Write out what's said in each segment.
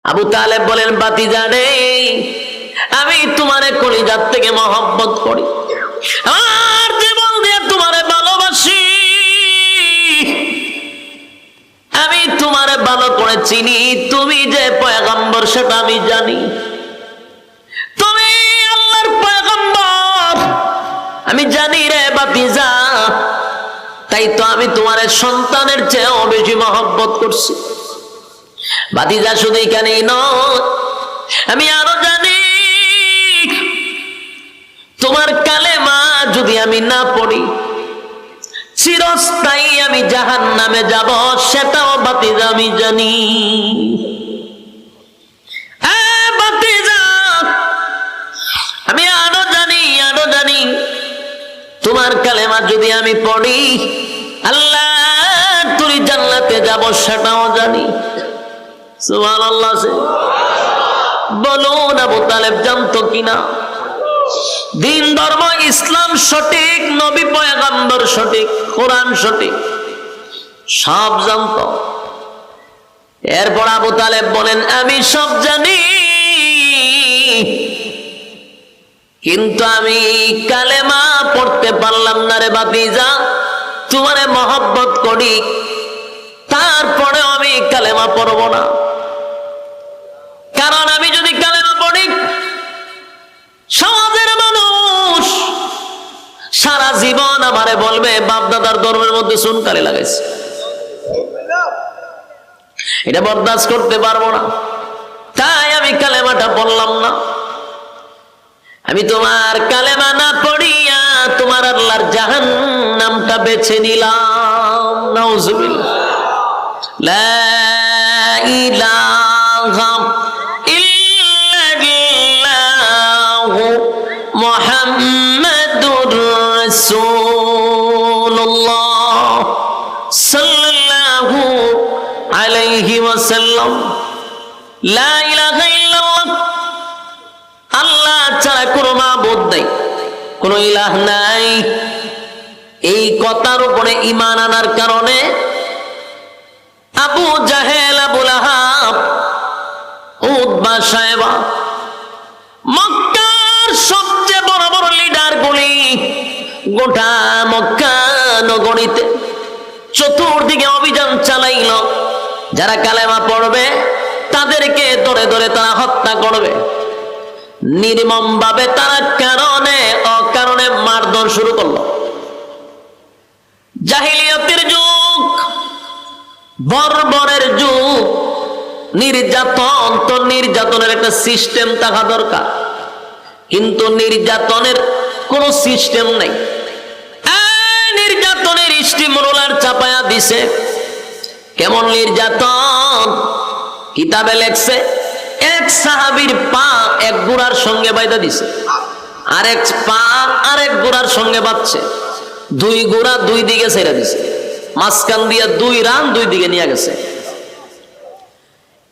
আবু তালেব বলেন, বাতিজা রে, আমি তোমারে কলিজার থেকে মহব্বত করি, আর জীবন দিয়ে তোমারে ভালোবাসি, আমি তোমারে ভালো করে চিনি, তুমি যে পয়গম্বর সেটা আমি জানি, তুমি আল্লাহর পয়গম্বর আমি জানি রে বাতিজা, তাই তো আমি তোমারে সন্তানের চেয়েও বেশি মহব্বত করছি। বাতিজা শুধু এখানেই নয়, আমি আরো জানি তোমার কালেমা যদি আমি না পড়ি চিরস্থায়ী আমি জাহান্নামে যাব, সেটাও বাতিজা আমি জানি। বাতিজা, আমি আরো জানি তোমার কালেমা যদি আমি পড়ি আল্লাহ তুই জান্নাতে যাব, সেটাও জানি। সুবহানাল্লাহ। বলুন আবু তালেব জানতো কিনা? দিন ধর্ম ইসলাম সঠিক, নবী পয়গম্বর সঠিক, কোরআন সঠিক, সব জানতো। এরপর আবু তালেব বলেন, আমি সব জানি, কিন্তু আমি কালেমা পড়তে পারলাম না রে বাতিজা, তোমারে মহব্বত করি, তারপরে আমি কালেমা পড়ব না। কারণ আমি যদি কালেমা পড়ি সমাজের মানুষ সারা জীবন আমারে বলবে বাপদাদার ধর্মের মধ্যে চুনকালি লাগাইছে, এটা বরদাস্ত করতে পারবো না, তাই আমি কালেমাটা পড়লাম না। আমি তোমার কালেমা না পড়িয়া তোমার আল্লাহর জাহান্নামটা বেছে নিলাম। নাউজুবিল্লাহ। লা ইলাহা ইল্লাল্লাহু মুহাম্মাদুর রাসূলুল্লাহ সাল্লাল্লাহু আলাইহি ওয়াসাল্লাম। লা ইলাহা ইল্লাল্লাহ, আল্লাহ ছাড়া কোনো মাবুদ নাই, কোনো ইলাহ নাই। এই কথার উপরে ঈমান আনার কারণে আবু জাহেল, আবু লাহাব, উতবা, সায়বা, মক্কার সবচেয়ে বড় বড় লিডার গুলি গোটা মক্কা নগরীতে চতুর্দিকে অভিযান চালাইল, যারা কালেমা পড়বে তাদেরকে ধরে ধরে তারা হত্যা করবে। নির্মম ভাবে তারা কারণে অকারণে মারধর শুরু করলো। জাহিলিয়াতের যুগ, বর্বরের যুগ, নির্যাতন, তো নির্যাতনের একটা সিস্টেম থাকা দরকার, কিন্তু নির্যাতনের কোন সিস্টেম নাই। নির্যাতনের স্টিম রোলার চাপায়া দিছে। কেমন নির্যাতন? কিতাবে লেখছে এক সাহাবীর পা এক গুড়ার সঙ্গে বাইধা দিছে, আরেক পা আরেক গুড়ার সঙ্গে বাঁধছে, দুই গুড়া দুই দিকে ছেড়ে দিছে, মাঝখান দিয়ে দুই রান দুই দিকে নিয়ে গেছে।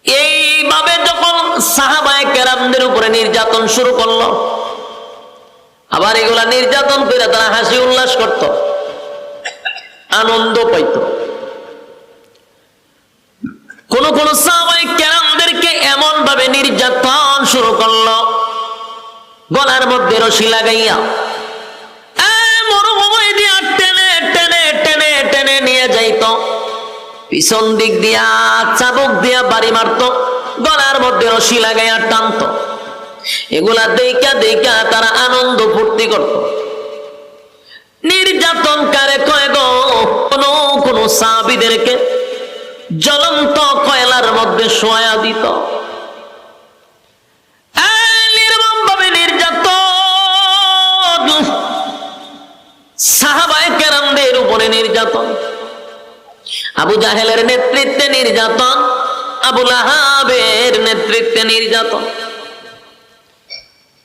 এইভাবে যখন সাহাবায়ে কেরামদের উপরে নির্যাতন শুরু করলো, আবার এগুলা নির্যাতন করে তারা হাসি উল্লাস করত, আনন্দ পাইত। কোন কোন সাহাবায়ে কেরামদেরকে এমন ভাবে নির্যাতন শুরু করলো, গলার মধ্যে রশি লাগাইয়া মরুভূমি দিয়া টেনে টেনে টেনে টেনে নিয়ে যাইত, পিছন দিক দিয়া চাবুক দিয়া বাড়ি মারত, গলার মধ্যে রশি লাগাইয়া টানত। এগুলা দেখা দেখা তারা আনন্দ ফুর্তি করত। নির্যাতন কারে কয় গো? কোন সাহাবীদেরকে জ্বলন্ত কয়লার মধ্যে শোয়া দিত, নির্মম ভাবে নির্যাতন, সাহাবায়ে কেরামদের উপরে নির্যাতন, আবু জাহেলের নেতৃত্বে নির্যাতন, আবু লাহাবের নেতৃত্বে নির্যাতন।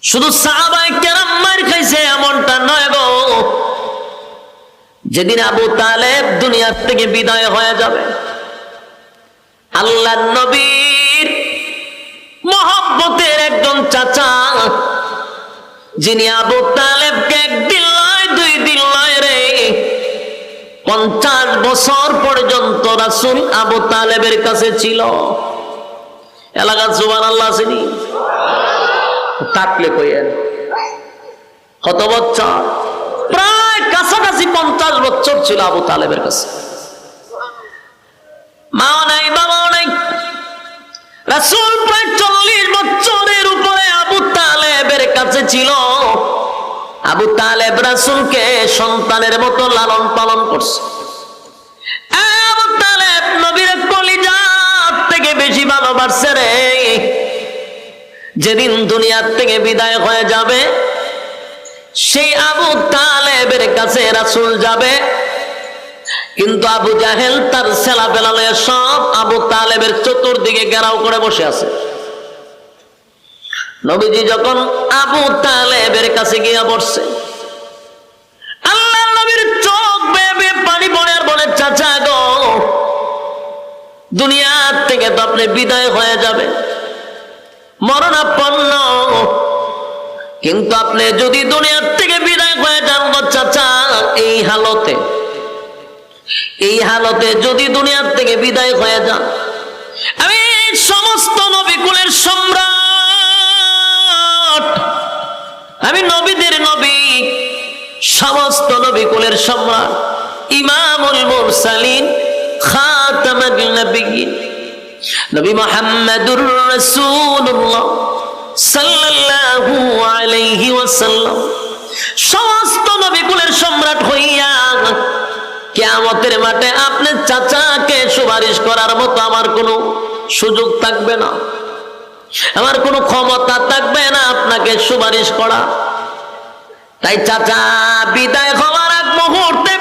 শুধু সাহাবায়ে কেরাম মার খাইছে এমনটা নয় গো। যেদিন আবু তালেব দুনিয়ার থেকে বিদায় হয়ে যাবে, আল্লাহর নবীর মহব্বতের একজন চাচা, যিনি আবু তালেবকে একদিন নয় দুই দিন নয় রে 50 বছর পর্যন্ত রাসূল আবু তালেবের কাছে ছিল। এলাকার সুবহানাল্লাহ চিনি থাকলে কইেন কত বছর? প্রায় কাছাকাছি 50 বছর ছিল আবু তালেবের কাছে। মাও নাই বাবাও নাই। রাসূল প্রায় 40 বছরের উপরে আবু তালেবের কাছে ছিল। আবু তালেব রাসূলকে সন্তানের মতো লালন পালন করছে। আবু তালেব নবীর কলিজা থেকে বেশি ভালোবাসছে রে। যেদিন দুনিয়ার থেকে বিদায় হয়ে যাবে সেই আবু তালেবের কাছে রাসূল যাবে, কিন্তু আবু জাহেল তার ছেলেপেলা লয়ে সব আবু তালেবের চতুর্দিকে ঘেরাও করে বসে আছে। নবীজি যখন আবু তালেবের কাছে গিয়ে বসছে, আল্লাহর নবীর চোখ বেয়ে বেয়ে পানি পড়ে আর বলে, চাচা গো, দুনিয়ার থেকে তো আপনি বিদায় হয়ে যাবে, মরণাপন্ন, কিন্তু আপনি যদি দুনিয়ার থেকে বিদায় হয়ে যান গো চাচা, এই হালতে যদি দুনিয়ার থেকে বিদায় হয়ে যান, আমি সমস্ত নবীকুলের সম্রাট, আমি নবীদের নবী, সমস্ত নবীকুলের সম্রাট, ইমামুল মুরসালিন, খাতামুন নবিয়্যিন, নবী মুহাম্মদুর রাসূলুল্লাহ সাল্লাল্লাহু আলাইহি ওয়াসাল্লাম, সমস্ত নবীকুলের সম্রাট হইয়া কিয়ামতের মাঠে আপনার চাচাকে সুপারিশ করার মতো আমার কোনো সুযোগ থাকবে না, আমার কোনো ক্ষমতা থাকবে না আপনাকে সুপারিশ করা। তাই চাচা বিদায় হওয়ার এক মুহূর্তে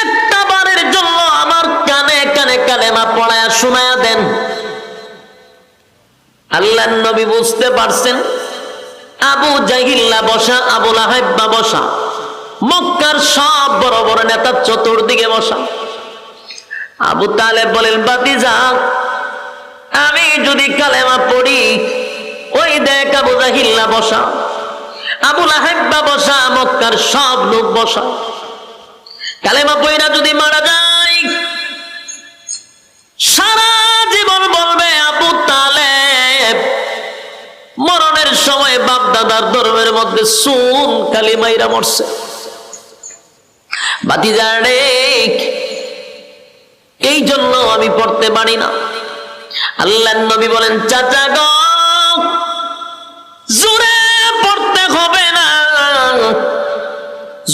একটা বারের জন্য আমার কানে কানে কালেমা পড়ায়া শোনায়া দেন। আল্লাহর নবী বুঝতে পারছেন আবু জাহিল্লা বসা, আবু লাহাব বসা, মক্কার সব বড় বড় নেতা চতুর্দিকে বসা। আবু তালেব বলেন, ভাতিজা, আমি যদি কালেমা পড়ি, ওই দেখ আবু জাহিল্লা বসা, আবু লাহাব বসা, মক্কার সব লোক বসা, কালেমা পড়া যদি মারা যায় সারা জীবন বলবে আবু তালেব মরণের সময় বাপ দাদার ধর্মের মধ্যে সুন কালিমাইরা মরছে। ভাতিজা রে, এই জন্য আমি পড়তে পারি না। আল্লাহর নবী বলেন, চাচা গো, জোরে পড়তে হবে না,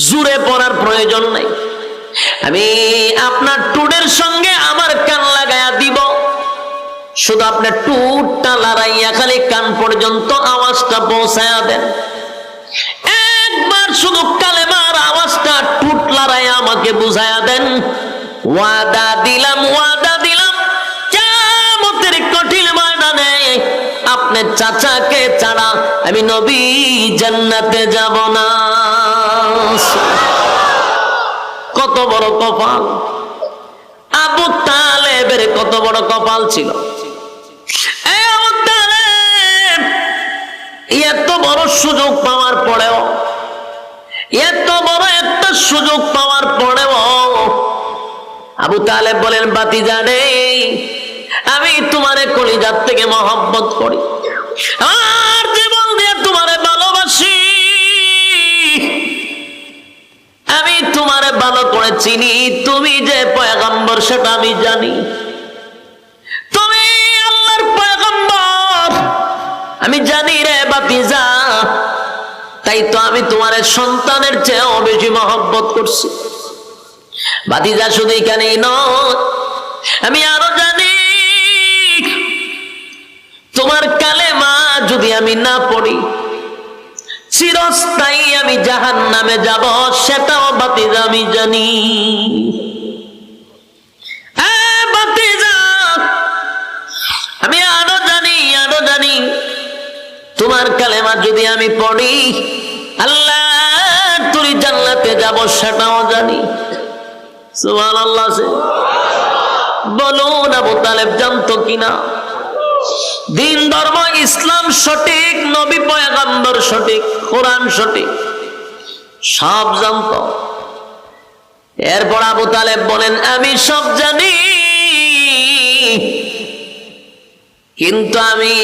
জোরে পড়ার প্রয়োজন নাই, আমি আপনার টুডের সঙ্গে আমার কান লাগায়া দিব, শুধু আপনার টুটটা লড়াইয়া খালি কান পর্যন্ত আওয়াজটা পৌঁছায়া দেন। একবার শুধু কালেমার আওয়াজটা টুট লড়াইয়া আমাকে বুঝায়া দেন। ওয়াদা দিলাম, ওয়াদা দিলাম, কিয়ামতের কঠিন ময়দানে আপনার চাচাকে ছাড়া আমি নবী জান্নাতে যাব না। কত বড় কপাল! আবু তালেবের কত বড় কপাল ছিল! আবু তালেব এত বড় সুযোগ পাওয়ার পরেও, এত বড় একটা সুযোগ পাওয়ার পরেও আবু তালেব বলেন, ভাতিজা রে, আমি তোমারে কলিজার থেকে মহব্বত করি, আর জীবন দিয়ে তোমারে ভালোবাসি, আমি তোমারে ভালো করে চিনি, তুমি যে পয়গম্বর সেটা আমি জানি, তুমি আল্লাহর পয়গম্বর আমি জানি রে ভাতিজা, তাই তো আমি তোমারে সন্তানের চেয়েও বেশি মহব্বত করছি। ভাতিজা শুধু এখানেই নয়, আমি আরো জানি তোমার কালেমা যদি আমি না পড়ি চিরস্থায়ী আমি জাহান্নামে যাব, সেটাও ভাতিজা আমি জানি। ভাতিজা, আমি আরো জানি তোমার কালেমা যদি আমি পড়ি আল্লাহ তুই জান্নাতে যাব, সেটাও জানি। সুবহানাল্লাহ। বলুন আবু তালেব জানতো কিনা? দিন ধর্ম ইসলাম সঠিক, নবী পয়গম্বর সঠিক, কোরআন সঠিক, সব জানতো। এরপর আবু তালেব বলেন, আমি সব জানি, কিন্তু আমি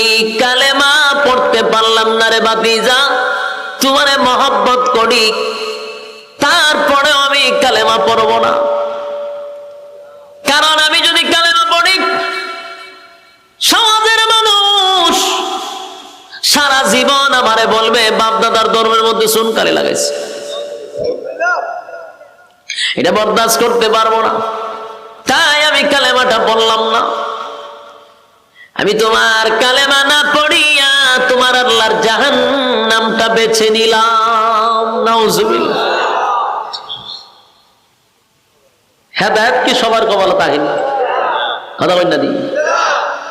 কালেমা পড়তে পারলাম না রে ভাতিজা, তোমারে মহব্বত করি, তারপরেও আমি কালেমা পড়ব না। কারণ আমি যদি কালেমা পড়ি, সমাজের মানুষ সারা জীবন আমারে বলবে বাপ দাদার ধর্মের মধ্যে চুনকালি লাগাইছে। এটা বরদাস্ত করতে পারবো না, তাই আমি কালেমাটা পড়লাম না। আমি তোমার কালেমা না পড়িয়া তোমার আল্লাহর জাহান্নামটা বেছে নিলাম। নাউজুবিল্লাহ। হেদায়েত কি সবার কপালে থাকে না? কথা বল না দি,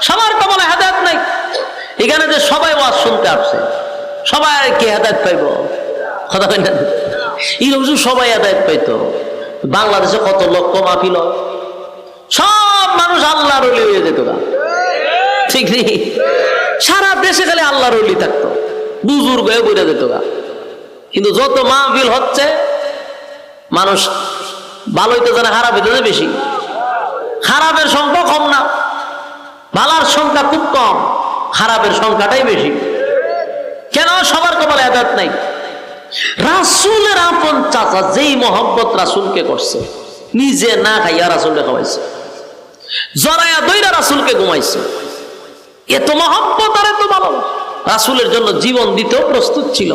সবার কপালে হেদায়েত নাই। এখানে যে সবাই ওয়াজ শুনতে আসছে, সবাই কি হেদায়েত পাইব? কথা বল না, এরকম সবাই হেদায়েত পাইতো। বাংলাদেশে কত লক্ষ মাহফিল, সব মানুষ আল্লাহর ওলি হয়ে যেত না, ঠিক নেই? সারা দেশে খালি আল্লাহর ওলি থাকতো, বুজুর্গ হয়ে বইরা যেত গা। কিন্তু যত মাহফিল হচ্ছে, মানুষ ভালো হইতে জানে, খারাপ হইতে যায় বেশি। খারাপের সংখ্যা কম না, ভালার সংখ্যা খুব কম, খারাপের সংখ্যাটাই বেশি। কেন? সবার কপালে হেদায়েত নাই। রাসূলের আপন চাচা যেই মহব্বত রাসূলকে করছে, নিজে না খাইয়া রাসূলকে খাওয়াইছে, জরায়া দইরা রাসূলকে ঘুমাইছে। এত মহব্বত আর এত ভালো, রাসূলের জন্য জীবন দিতেও প্রস্তুত ছিল।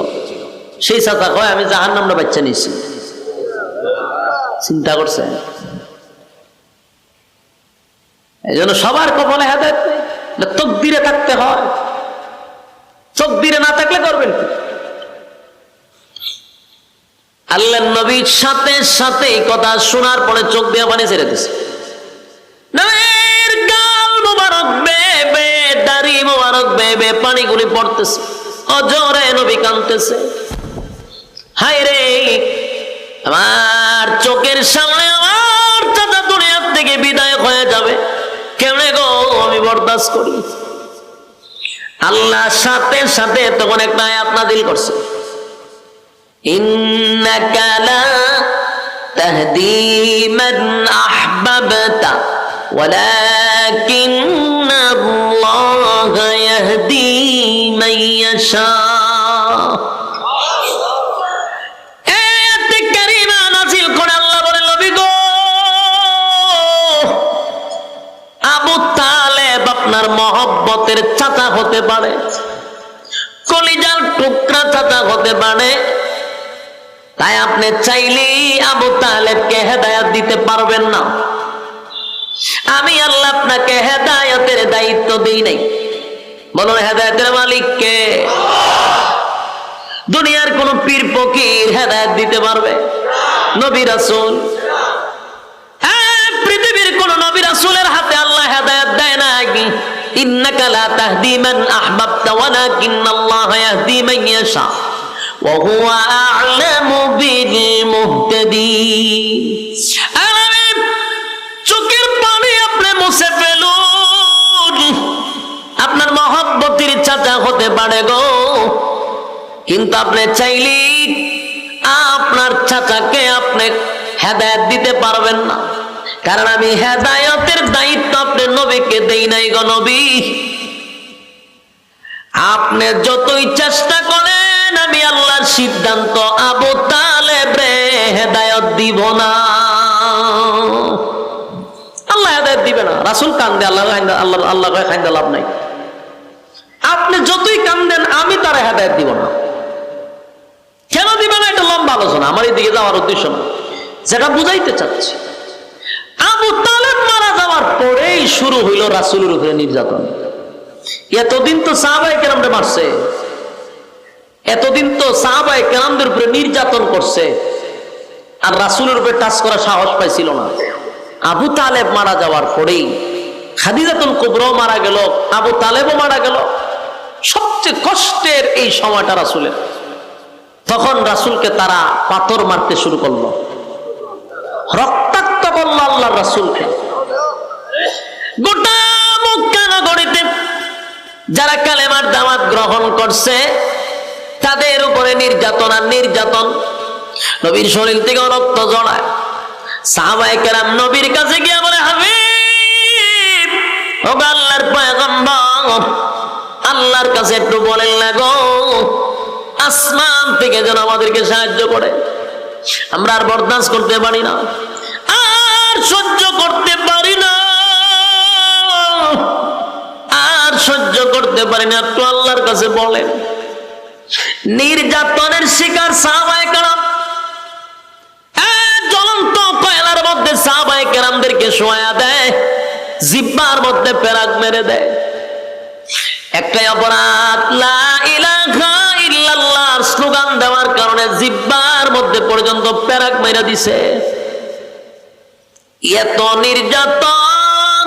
সেই চাচা কয় আমি জাহান্নামটা বাচ্চা নিয়েছি। চিন্তা করছেন? এই জন্য সবার কপালে হেদায়েত নেই, তকদিরে থাকতে হয়। তকদিরে না থাকলে করবেন কি? আল্লাহর নবীর সাথে সাথে কথা শোনার পরে চোখ দিয়ে পানি ছেড়ে দিছে। নবীর গাল মোবারক বেবে, দাড়ি মোবারক বেবে পানিগুলি পড়তেছে, অজরে নবী কাঁদতেছে। হায় রে, আমার চোখের সামনে আমার চাচা দুনিয়ার থেকে বিদায় হয়ে যাবে, কেমনে গো আমি বরদাস্ত করি? আল্লাহ সাথে সাথে তখন একটা আয়াত নাযিল করছে, ইন্নাকা লা তাহদি মান আহবাবতা ওয়ালাকিন্নাল্লাহা ইয়াহদি মান ইয়াশা। আয়াতে কারিমা নাযিল করে আল্লাহ বলেন, নবী গো, আবু তালেব আপনার মহব্বতের চাচা হতে পারে, কলিজার টুকরা চাচা হতে পারে, তাই আপনি চাইলেই আবু তালেবকে হেদায়েত দিতে পারবেন না। আমি আল্লাহ আপনাকে হেদায়েতের দায়িত্ব দেই নাই। বলুন, হেদায়েতের মালিক কে? দুনিয়ার কোন পীর ফকির হেদায়েত দিতে পারবে? নবী রাসূল? পৃথিবীর কোন নবী রাসূলের হাতে আল্লাহ হেদায়েত দেয় না। ইন্নাকা লা তাহদি মান আহবাবতা ওয়ালাকিন্নাল্লাহা ইয়াহদি মান ইয়াশা ওয়া হুয়া আ'লামু বিল মুহতাদিন। চোখের পানি আপনি মুছে ফেলুন, আপনার মহব্বতের চাচা হতে পারে গো, কিন্তু আপনি চাইলে আপনার চাচাকে আপনি হেদায়েত দিতে পারবেন না, কারণ আমি হেদায়েতের দায়িত্ব আপনার নবীকে দেই নাই গো নবী। আপনি যতই চেষ্টা করেন, আমি আল্লাহর সিদ্ধান্ত আবু তালেবরে হেদায়েত দিব না। আল্লাহ হেদায়েত দিবে না। রাসূল কান্দে, আল্লাহ আল্লাহ কান্দে লাভ নাই। আপনি যতই কান্দেন, আমি তার হেদায়েত দিব না। কেন দিবে না? এটা লম্বা আলোচনা, আমার এদিকে যাওয়ার উদ্দেশ্য না। যেটা বুঝাইতে চাচ্ছি, আবু তালেব মারা যাওয়ার পরেই শুরু হইল রাসূলের উপরে নির্যাতন। এতদিন তো সাহাবায়ে কেরামরে মারছে, এতদিন তো সাহাবায়ে কেরামদের উপরে নির্যাতন করছে, আর রাসূলের উপরে টাচ করার সাহস পাইছিল না। আবু তালেব মারা যাওয়ার পরেই খাদিজাতুল কুবরা মারা গেল, আবু তালেবও মারা গেল। সবচেয়ে কষ্টের এই সময়টা রাসূলের। তখন রাসূলকে তারা পাথর মারতে শুরু করলো, রক্তাক্ত করলো আল্লাহর রাসূলকে। গোটা মক্কা নগরীতে যারা কালেমার দাওয়াত গ্রহণ করছে, তাদের উপরে নির্যাতন আর নির্যাতন। নবীর শরীর থেকে রক্ত ঝরায়। সাহাবায়ে কেরাম নবীর কাছে গিয়ে বলে, হাবিব, ও আল্লাহর পয়গম্বর, আল্লাহর কাছে একটু বলেন না গো, আসমান থেকে যেন আমাদেরকে সাহায্য করে। আমরা আর বরদাস্ত করতে পারি না, আর সহ্য করতে পারি না, আর সহ্য করতে পারি না, একটু আল্লাহর কাছে বলেন। নির্যাতনের শিকার সাহাবায়ে কেরাম, জ্বলন্ত কয়লার মধ্যে সাহাবায়ে কেরামদেরকে শোয়া দেয়, জিহ্বার মধ্যে পেরাক মেরে দেয়। একটাই অপরাধ, লা ইলাহা ইল্লাল্লাহ স্লোগান দেওয়ার কারণে জিহ্বার মধ্যে পর্যন্ত পেরাক মেরে দিছে। এত নির্যাতন,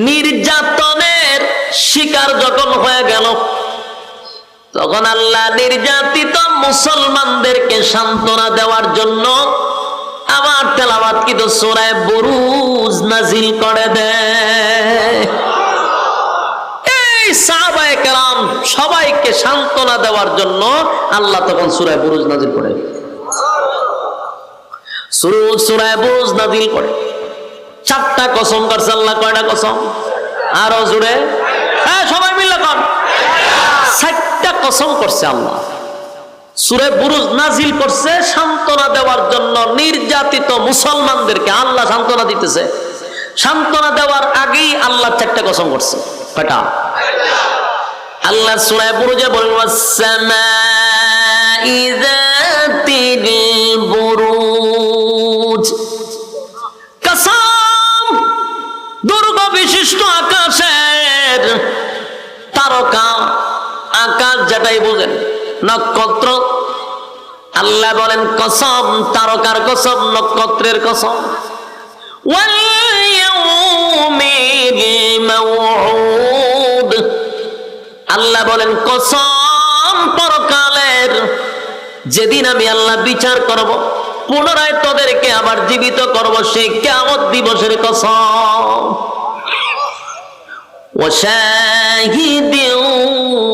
নির্যাতনের শিকার যখন হয়ে গেল, তখন আল্লাহ নির্যাতিত মুসলমানদেরকে সান্ত্বনা দেওয়ার জন্য আমার তেলাওয়াতকৃত সূরা বুরুজ নাজিল করে দেয়। এই সাহাবায়ে কেরাম সবাইকে সান্ত্বনা দেওয়ার জন্য আল্লাহ তখন সূরা বুরুজ নাজিল করে, সূরা বুরুজ নাজিল করে। 4টা কসম করছে আল্লাহ। কয়টা কসম? আরো জোরে, হ্যাঁ সবাই মিলে কর। 4টা কসম করছে আল্লাহ। সূরা বুরুজ নাজিল করছে সান্ত্বনা দেওয়ার জন্য নির্যাতিত মুসলমানদেরকে। আল্লাহ সান্ত্বনা দিতেছে, সান্ত্বনা দেওয়ার আগেই আল্লাহ 4টা কসম করছে। কয়টা? আল্লাহ সূরা বুরুজে বলেন, ওয়াস-সামাই যাতিল বুরুজ, কসম দুর্গ বিশিষ্ট আকাশের, তারকা আকাশ যেটাই বুঝেন, নক্ষত্র। আল্লাহ বলেন কসম, তারকার কসম, নক্ষত্রের কসম। ওয়াল ইয়াউমিল মাউউদ, আল্লাহ বলেন কসম পরকালের, যেদিন আমি আল্লাহ বিচার করব, পুনরায় তোদেরকে আবার জীবিত করব, সেই কিয়ামত দিবসের কসম। ওয়া শাহিদিন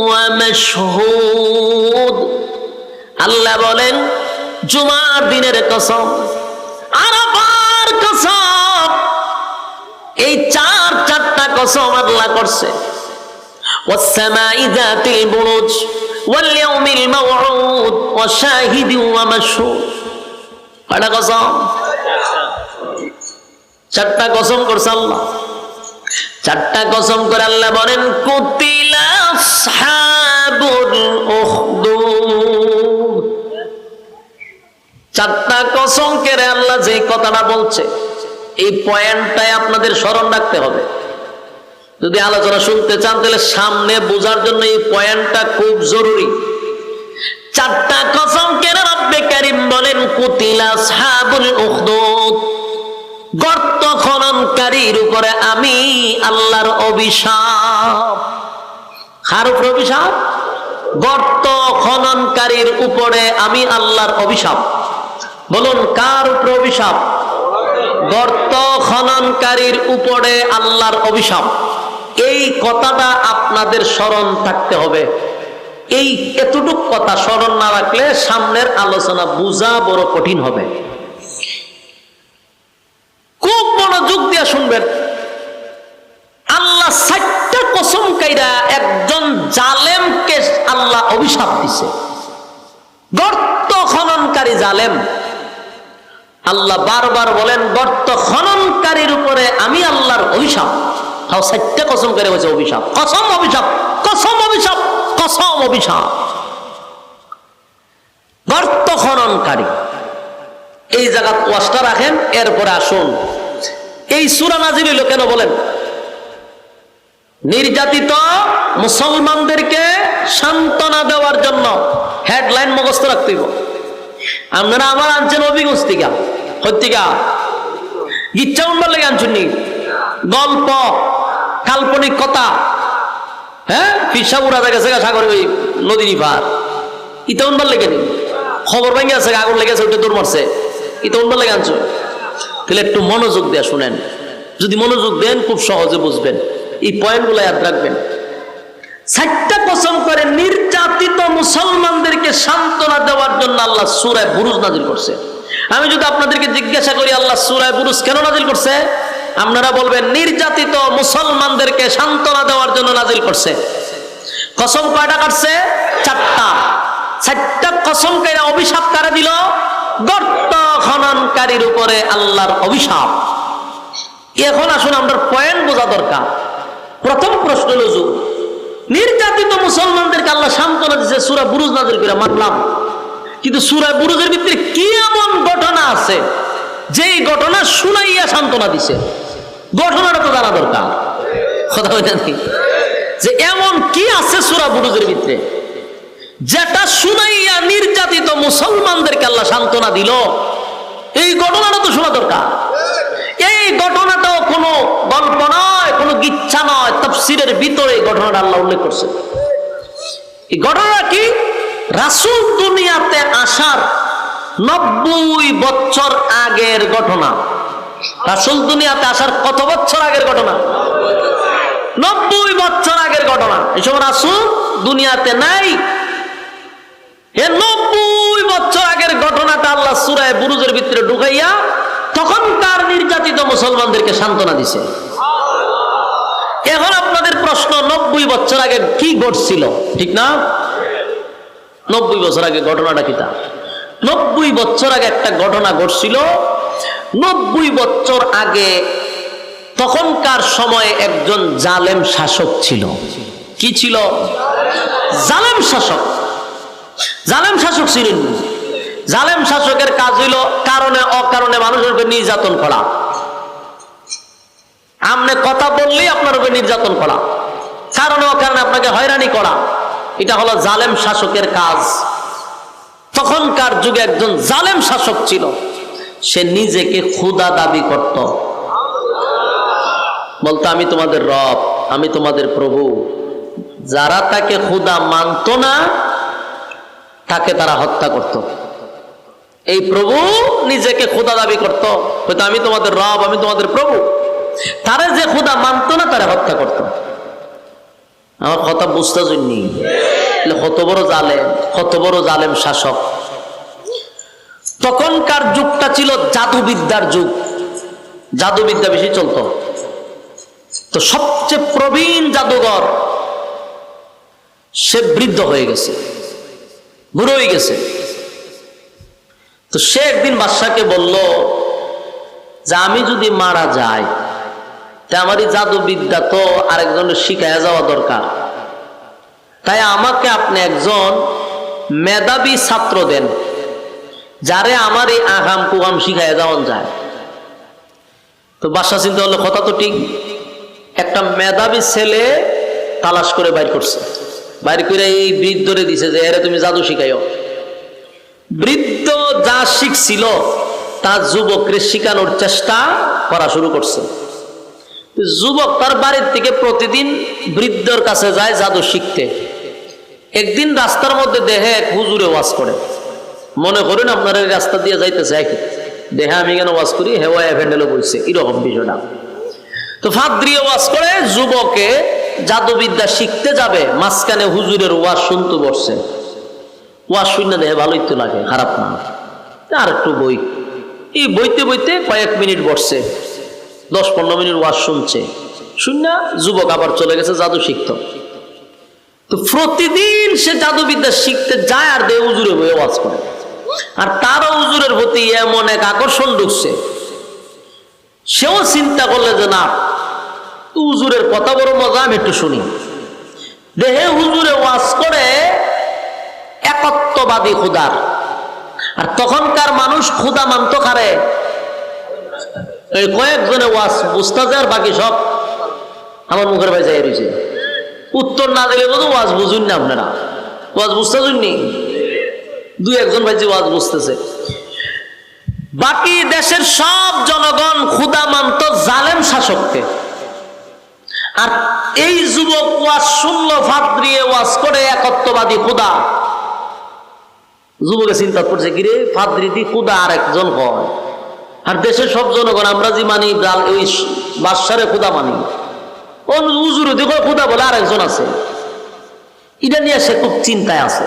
ওয়া মাশহুদ, আল্লাহ বলেন জুমার দিনের কসম, আরাফার কসম। এই 4টা কসম আল্লাহ করছে। ওয়াস সামাই যাতিল বুরুজ ওয়াল ইয়াউমিল মাউউদ ওয়া শাহিদিন ওয়া মাশহুদ। কয়টা কসম? 4টা কসম করছে আল্লাহ। 4টা কসম করে আল্লাহ বলেন কুতিলা আসহাবুল উখদুদ। 4টা কসম করে আল্লাহ যে কথাটা বলছে, এই পয়েন্টটাই আপনাদের স্মরণ রাখতে হবে। যদি আলোচনা শুনতে চান তাহলে সামনে বোঝার জন্য এই পয়েন্টটা খুব জরুরি। 4টা কসম করে রব্বে কারীম বলেন কুতিলা আসহাবুল উখদুদ, গর্ত খননকারীর উপরে আমি আল্লাহর অভিশাপ। কার উপর অভিশাপ? গর্ত খননকারীর উপরে আমি আল্লাহর অভিশাপ। বলুন কার উপর অভিশাপ? গর্ত খননকারীর উপরে আল্লাহর অভিশাপ। এই কথাটা আপনাদের স্মরণ থাকতে হবে। এই এতটুক কথা স্মরণ না রাখলে সামনের আলোচনা বোঝা বড় কঠিন হবে। খুব মনোযোগ দিয়ে শুনবেন। আল্লাহ 4টা কসম কাইরা একজন জালেমকে আল্লাহ অভিশাপ দিছে। গর্ত খননকারী জালেম। আল্লাহ বারবার বলেন গর্ত খননকারীর উপরে আমি আল্লাহর অভিশাপ। 4টা কসম করে হয়েছে অভিশাপ, কসম অভিশাপ, কসম অভিশাপ, কসম অভিশাপ। গর্ত খননকারী, এই জায়গা ওয়াজটা রাখেন। এরপরে আসুন এই সূরা নাজিল হলো কেন বলেন? নির্যাতিত মুসলমানদেরকে সান্ত্বনা দেওয়ার জন্য। হেডলাইন মুখস্থ রাখতে হইব। আপনারা আমার আনছেন অভিগঞ্জ থেকে, হত্যিকা গিচ্ছা উনবার লেগে আনছেন নি? গল্প, কাল্পনিক কথা, হ্যাঁ পিসা উড়া গেছে সাগরে ওই নদীর পার, ইটা উনবার লেগে নি? খবর ভেঙে আছে, আগুন লেগেছে, ওটা দৌড় মারছে, ইটা উনবার লেগে আনছো? তাহলে একটু মনোযোগ দিয়ে শুনেন। যদি মনোযোগ দেন খুব সহজে বুঝবেন। এই পয়েন্টগুলো ইয়াদ রাখবেন। 4টা কসম করে নির্যাতিত মুসলমানদেরকে সান্ত্বনা দেওয়ার জন্য আল্লাহ সূরা বুরুজ নাজিল করছে। আমি যদি আপনাদেরকে জিজ্ঞাসা করি আল্লাহ সূরা বুরুজ কেন নাজিল করছে, আপনারা বলবেন নির্যাতিত মুসলমানদেরকে সান্ত্বনা দেওয়ার জন্য নাজিল করছে। কসম কয়টা কাটছে? 4টা। 4টা কসম করে অভিশাপ কারা দিল? গর্ত খননকারীর উপরে আল্লাহর অভিশাপ। এখন আসুন আমরা পয়েন্ট বোঝা দরকার। প্রথম প্রশ্ন হলো, নির্যাতিত মুসলমানদেরকে আল্লাহ সান্ত্বনা দিয়েছে সূরা বুরুজ নাযিল করে, মানলাম। কিন্তু সূরা বুরুজের ভিতরে কি এমন ঘটনা আছে যেই ঘটনা শুনাইয়া সান্ত্বনা দিছে? ঘটনাটা তো জানা দরকার। কথা বলেন নাকি? যে এমন কি আছে সূরা বুরুজের ভিতরে যেটা শুনাইয়া নির্যাতিত মুসলমানদেরকে আল্লাহ সান্ত্বনা দিল? এই ঘটনাটা তো শোনা দরকার। এই ঘটনাটাও কোনো গল্প নয়, কোনো গিচ্ছা নয়, তাফসীরের ভিতরে এই ঘটনাটা আল্লাহ উল্লেখ করছে। এই ঘটনা কি? রাসূল দুনিয়াতে আসার 90 বছর আগের ঘটনা। রাসূল দুনিয়াতে আসার কত বছর আগের ঘটনা? 90 বছর আগের ঘটনা। এসব রাসূল দুনিয়াতে নাই। এই 90 বছর আগের ঘটনাটা আল্লাহ সূরা বুরুজের ভিতরে ঢুকাইয়া তখনকার নির্যাতিত মুসলমানদেরকে সান্ত্বনা দিছে। এখন আপনাদের প্রশ্ন, 90 বছর আগে কি ঘটছিল? ঠিক না? 90 বছর আগে ঘটনাটা কিটা? 90 বছর আগে একটা ঘটনা ঘটছিল। 90 বছর আগে তখনকার সময়ে একজন জালেম শাসক ছিল। কি ছিল? জালেম শাসক। জালেম শাসক ছিলেন। জালেম শাসকের কাজ হইল কারণে অকারণে মানুষের উপর নির্যাতন করা। আপনি কথা বললেই আপনার উপর নির্যাতন করা, কারণে অকারণে আপনাকে হয়রানি করা। এটা হলো জালেম শাসকের কাজ। তখনকার যুগে একজন জালেম শাসক ছিল। সে নিজেকে খোদা দাবি করত, বলতো আমি তোমাদের রব, আমি তোমাদের প্রভু। যারা তাকে খোদা মানত না তাকে তারা হত্যা করত। এই প্রভু নিজেকে খোদা দাবি করত, হয়তো আমি তোমাদের রব, আমি তোমাদের প্রভু। তারা যে খোদা মানত না তারা হত্যা করত। আমার কথা বুঝতে জন্যি কত বড় জালেম, কত বড় জালেম শাসক। তখনকার যুগটা ছিল জাদুবিদ্যার যুগ। জাদুবিদ্যা বেশি চলতো। তো সবচেয়ে প্রবীণ জাদুঘর সে বৃদ্ধ হয়ে গেছে, বুড়ো হয়ে গেছে। তো সে একদিন বাদশাকে বলল যে আমি যদি মারা যাই তা আমার এই জাদুবিদ্যা তো আরেকজনের শিখাইয়া যাওয়া দরকার, তাই আমাকে আপনি একজন মেধাবী ছাত্র দেন যারে আমার এই আগাম কুগাম শিখাইয়া যাওয়া যায়। তো বাদশা চিন্তা করলো কথা তো ঠিক, একটা মেধাবী ছেলে তালাশ করে বাইর করছে। বাইর করে এই বৃদ্ধরে দিছে যে এরে তুমি জাদু শিখাইও। বৃদ্ধ যা শিখছিল তা যুবকরে শিখানোর চেষ্টা করা শুরু করছে। যুবক তার বাড়ির থেকে প্রতিদিন বৃদ্ধর কাছে যায় জাদু শিখতে। একদিন রাস্তার মধ্যে দেখে এক হুজুরে ওয়াজ করে। মনে করেন আপনার এই রাস্তা দিয়ে যাইতেছে, দেখে আমি কেন ওয়াজ করি, হেওয়া ভ্যান্ডেলে বলছে, এরকম বিষয়টা। তো ফাদ্রিয়ে ওয়াজ করে, যুবকে জাদুবিদ্যা শিখতে যাবে, মাঝখানে হুজুরের ওয়াজ শুনতে বসছে। ওয়াজ শুনে দেখে ভালোই তো লাগে, খারাপ না, আর একটু বই। এই বইতে বইতে কয়েক মিনিট বসছে, 10-15 মিনিট ওয়াজ শুনছে। শুনে যুবক আবার চলে গেছে জাদু শিখত। তো প্রতিদিন সে জাদুবিদ্যা শিখতে যায় আর দেহ হুজুরে বইয়ে ওয়াজ করে। আর তারও হুজুরের প্রতি এমন এক আকর্ষণ ঢুকছে, সেও চিন্তা করলে যে না, হুজুরের কথা বড় মজা, আমি একটু শুনি। দেহে হুজুরে ওয়াজ করে একত্ববাদী খুদার। আর তখনকার মানুষ খুদা মানত কারে? কয়েকজনে ওয়াজ বুঝতে আর বাকি সব আমার মুখের ভাই যাই রয়েছে। উত্তর না দিলে বোধ ওয়াজ বুঝুন না, আপনারা ওয়াজ বুঝতে শুননি, 2-1 ভাই যে ওয়াজ বুঝতেছে। বাকি দেশের সব জনগণ খুদা মানত জালেম শাসককে। আর এই যুবক ওয়াজ শুনলো, ফাদ্রিয়ে ওয়াজ করে একত্ববাদী খুদা। যুবকে চিন্তা করছে, কিরে ফাদ্রি দি খুদা আর একজন হয়, আর দেশের সব জনগণ আমরা যে মানি ওই বাদশারে খুদা মানি, হুজুর দেখো খুদা বলে আর একজন আছে। এটা নিয়ে সে খুব চিন্তায় আছে।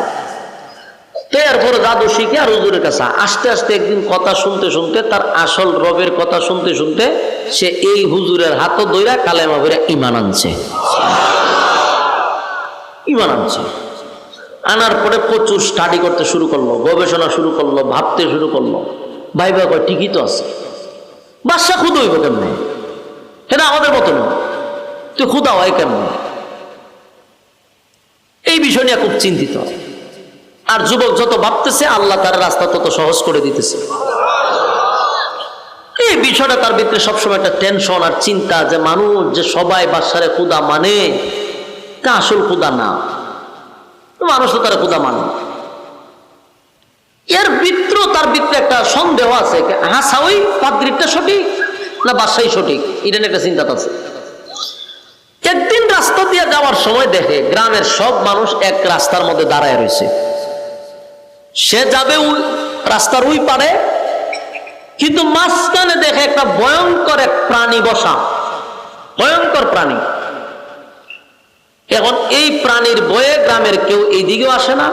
তো এরপরে জাদু শিখে আর হুজুরের কাছে আস্তে আস্তে একদিন কথা শুনতে শুনতে তার আসল রবের কথা শুনতে শুনতে সে এই হুজুরের হাতও ধইরা কালেমা ভরে ঈমান আনছে। ঈমান আনছে, আনার পরে প্রচুর স্টাডি করতে শুরু করলো, গবেষণা শুরু করলো, ভাবতে শুরু করলো। ভাই ভাই কয় ঠিকই তো আছে, বাদশা খুদ হইব কেমনে? এটা আমাদের মতো না, তুই খুদা হয় কেমনে? এই বিষয় নিয়ে খুব চিন্তিত। আর যুবক যত ভাবতেছে আল্লাহ তার রাস্তা তত সহজ করে দিতেছে। এই বিষয়টা তার ভিতরে সবসময় একটা টেনশন আর চিন্তা, যে মানুষ যে সবাই বাদশারে খুদা মানে, তা আসল খুদা না, মানুষ তো তারা খুদা মানে। এর ভিতরে তার ভিতরে একটা সন্দেহ আছে, হাসা ওই পাদ্রিটা সঠিক না বাদশাই সঠিক, এটা নিয়ে একটা চিন্তা আছে। একদিন রাস্তা দিয়ে যাওয়ার সময় দেখে গ্রামের সব মানুষ এক রাস্তার মধ্যে দাঁড়ায় রয়েছে। সে যাবে ওই রাস্তার ওই পারে, কিন্তু মাঝখানে দেখে একটা ভয়ঙ্কর এক প্রাণী বসা, ভয়ঙ্কর প্রাণী। এখন এই প্রাণীর ভয়ে গ্রামের কেউ এই দিকেও আসে না,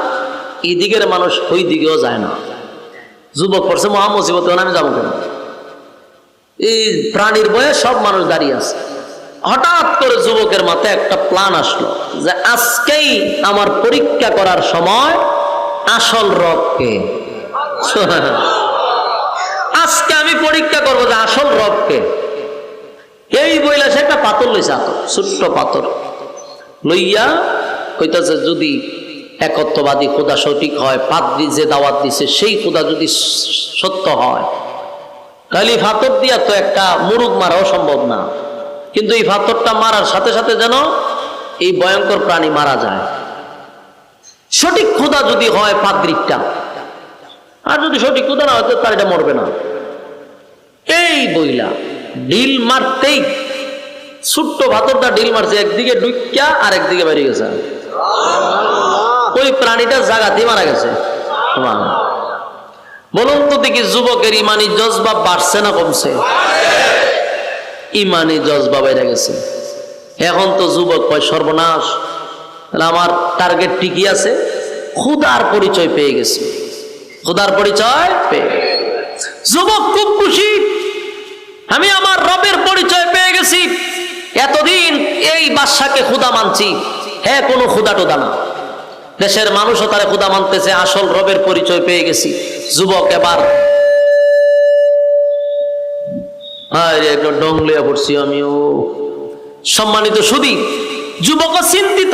এই দিকের মানুষ ওই দিকেও যায় না। যুবক পড়ছে মহা মুসিবত, আমি যাবো কেন? এই প্রাণীর ভয়ে সব মানুষ দাঁড়িয়ে আছে। হঠাৎ করে যুবকের মাথায় একটা প্ল্যান আসলো, যে আজকেই আমার পরীক্ষা করার সময়, আসল রবকে। আজকে আমি পরীক্ষা করবো যে আসল রবকে। এই বইলা সে একটা পাথর লইছে, ছোট্ট পাথর লইয়া কইতাছে, যদি একত্ববাদী খোদা সঠিক হয়, পাদ্রী যে দাওয়াত দিছে সেই খোদা যদি সত্য হয়, তাহলে এই পাথর দিয়া তো একটা মুরুগ মারাও সম্ভব না। কিন্তু এই পাথরটা মারার সাথে সাথে যেন এই ভয়ঙ্কর প্রাণী মারা যায়। সঠিক খোদা যদি হয় পাদ্রীটা, আর যদি সঠিক খোদা না হয় তার এটা মরবে না। এই বইলা ঢিল মারতেই ছোট্ট পাথরটা ঢিল মারছে, একদিকে ঢুকিয়া আর একদিকে বেরিয়ে গেছে। ওই প্রাণীটা জাগাতেই মারা গেছে। বলুন তো দেখি, যুবকের ইমানি জজবা বাড়ছে না কমছে? ইমানি জজবা বেড়ে গেছে। এখন তো যুবক কয় সর্বনাশ, আমার টার্গেট ঠিকই আছে, খুদার পরিচয় পেয়ে গেছে, খুদার পরিচয় পেয়ে গেছে। যুবক খুব খুশি, আমি আমার রবের পরিচয় পেয়ে গেছি। এতদিন এই বাদশাকে খুদা মানছি, হ্যাঁ কোনো খুদা টুদা না, দেশের মানুষও তারা খুদা মানতেছে, আসল রবের পরিচয় পেয়ে গেছি। যুবক এবার একটু ডংলিয়া পড়ছি আমিও। সম্মানিত সুধী, যুবক চিন্তিত।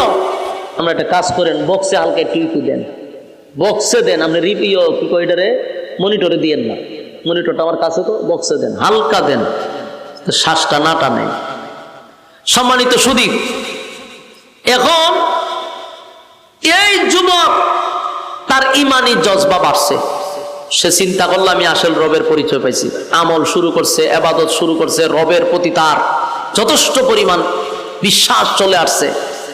আমরা একটা কাজ করেন, বক্সে হালকা একটু ইকু দেন, বক্সে দেন, আপনি রিপিও কি কয় এটারে মনিটরে দিয়েন না, মনিটরটা আমার কাছে তো, বক্সে দেন, হালকা দেন, শ্বাসটা না টানে। সম্মানিত সুধী, এখন এই যুবক তার ইমানি জজবা বাড়ছে। সে চিন্তা করলো আমি আসল রবের পরিচয় পাইছি, আমল শুরু করছে, ইবাদত শুরু করছে, রবের প্রতি তার যথেষ্ট পরিমাণ বিশ্বাস চলে আসছে,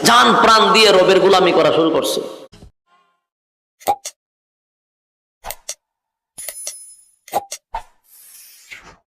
জান প্রাণ দিয়ে রবের গোলামি করা শুরু করছে।